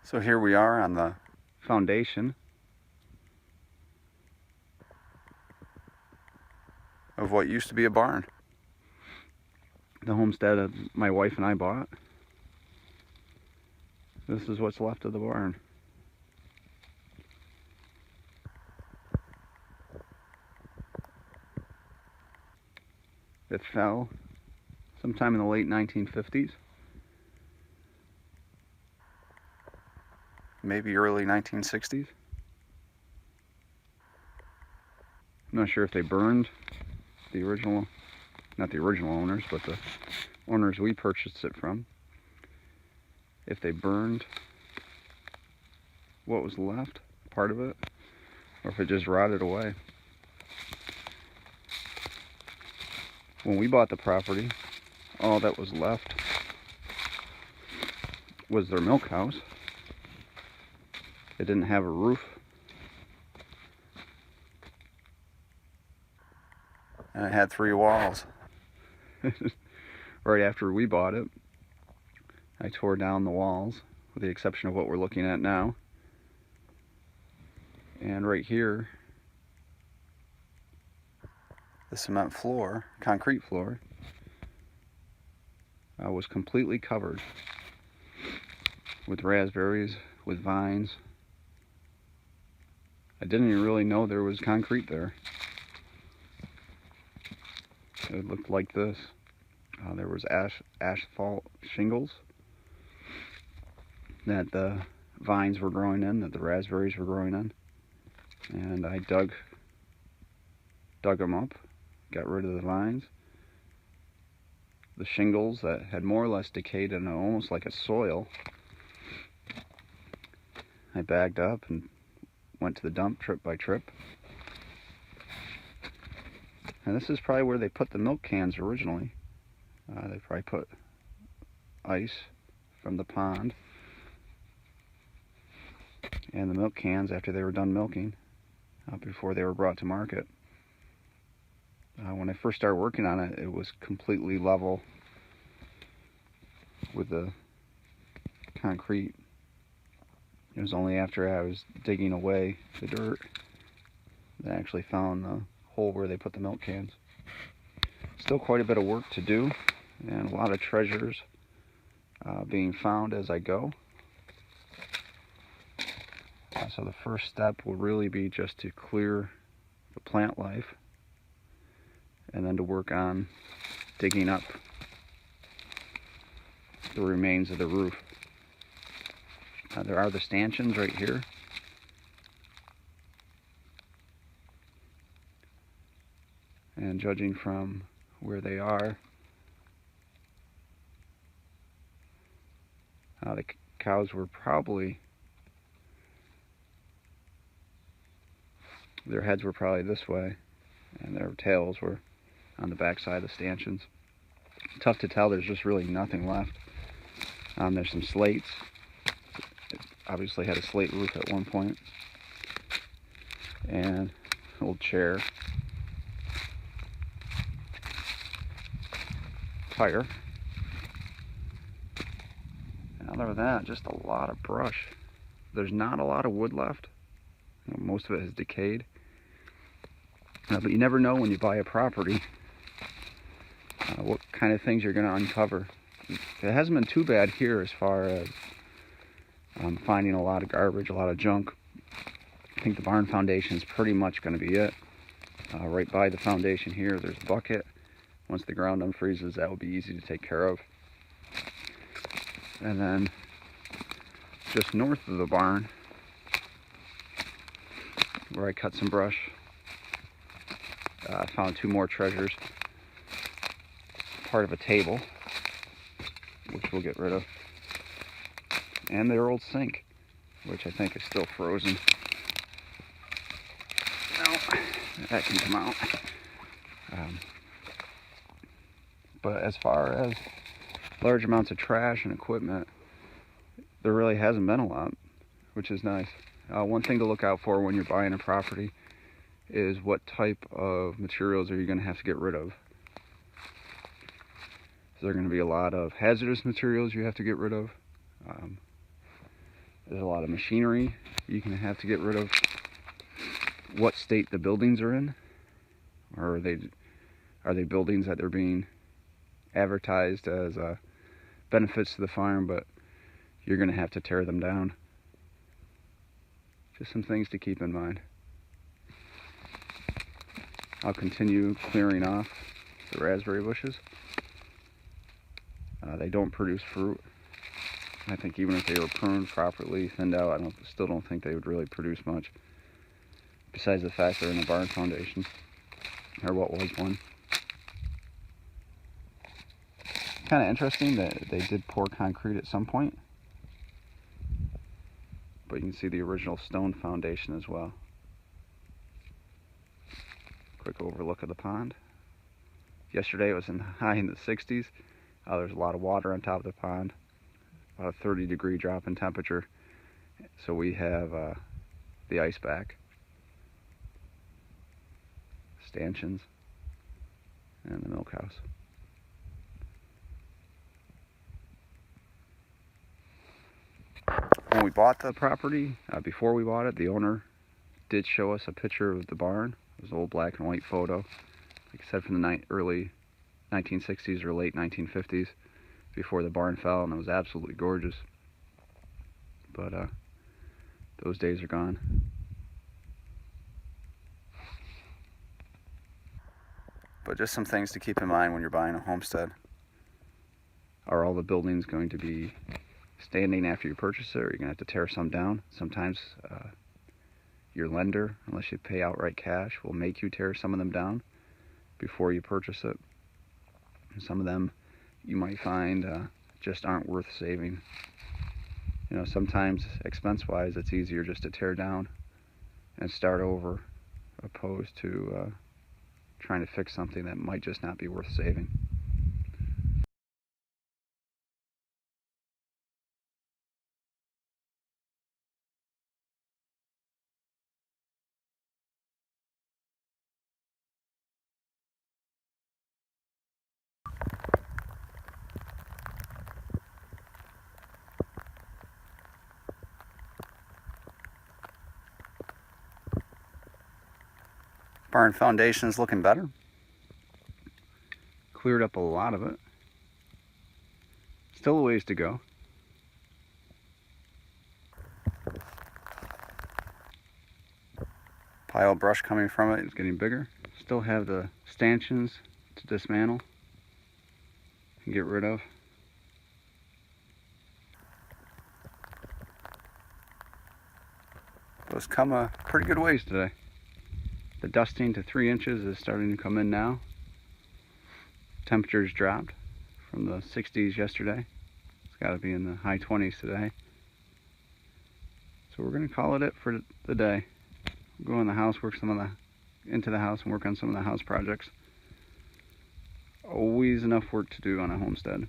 So here we are on the foundation of what used to be a barn. The homestead that my wife and I bought. This is what's left of the barn. It fell sometime in the late 1950s. Maybe early 1960s. I'm not sure if they burned the original, not the original owners, but the owners we purchased it from. If they burned what was left, part of it, or if it just rotted away. When we bought the property, all that was left was their milk house. It didn't have a roof. And it had 3 walls. Right after we bought it, I tore down the walls, with the exception of what we're looking at now. And right here, the cement floor, concrete floor, was completely covered with raspberries, with vines. I didn't even really know there was concrete there. It looked like this. There was asphalt shingles that the vines were growing in, that the raspberries were growing in. And I dug them up, got rid of the vines. The shingles that had more or less decayed in almost like a soil, I bagged up and went to the dump trip by trip. And this is probably where they put the milk cans originally. They probably put ice from the pond and the milk cans after they were done milking, before they were brought to market. When I first started working on it, it was completely level with the concrete. It was only after I was digging away the dirt that I actually found the hole where they put the milk cans. Still quite a bit of work to do, and a lot of treasures being found as I go. So the first step will really be just to clear the plant life, and then to work on digging up the remains of the roof. There are the stanchions right here. And judging from where they are, the cows were probably, their heads were probably this way, and their tails were on the back side of the stanchions. Tough to tell, there's just really nothing left. There's some slates. It obviously had a slate roof at one point. And an old chair. Tire. And other than that, just a lot of brush. There's not a lot of wood left. Most of it has decayed. But you never know when you buy a property what kind of things you're going to uncover. It hasn't been too bad here as far as finding a lot of garbage, a lot of junk. I think the barn foundation is pretty much going to be it. Right by the foundation here, there's a bucket. Once the ground unfreezes, that will be easy to take care of. And then just north of the barn, where I cut some brush, I found 2 more treasures. Part of a table, which we'll get rid of, and their old sink, which I think is still frozen. Now, that can come out. But as far as large amounts of trash and equipment, there really hasn't been a lot, which is nice. One thing to look out for when you're buying a property is what type of materials are you going to have to get rid of. So there are going to be a lot of hazardous materials you have to get rid of. There's a lot of machinery you can have to get rid of. What state the buildings are in, or are they buildings that they're being advertised as benefits to the farm, but you're going to have to tear them down. Just some things to keep in mind. I'll continue clearing off the raspberry bushes. They don't produce fruit. I think even if they were pruned properly, thinned out, still don't think they would really produce much. Besides the fact they're in a barn foundation, or what was one. Kind of interesting that they did pour concrete at some point, but you can see the original stone foundation as well. Quick overlook of the pond. Yesterday it was high in the 60s. There's a lot of water on top of the pond, about a 30-degree drop in temperature. So we have the ice back, stanchions, and the milk house. When we bought the property, before we bought it, the owner did show us a picture of the barn. It was an old black and white photo, like I said, from the early 1960s or late 1950s, before the barn fell, and it was absolutely gorgeous. But those days are gone. But just some things to keep in mind when you're buying a homestead. Are all the buildings going to be standing after you purchase it, or you're going to have to tear some down? Sometimes your lender, unless you pay outright cash, will make you tear some of them down before you purchase it. And some of them you might find just aren't worth saving. You know, sometimes expense-wise, it's easier just to tear down and start over, opposed to trying to fix something that might just not be worth saving. Barn foundation is looking better. Cleared up a lot of it. Still a ways to go. Pile of brush coming from it is getting bigger. Still have the stanchions to dismantle and get rid of. But it's come a pretty good ways today. The dusting to 3 inches is starting to come in now. Temperatures dropped from the 60s yesterday. It's got to be in the high 20s today. So we're going to call it for the day. Go in the house, work into the house and work on some of the house projects. Always enough work to do on a homestead.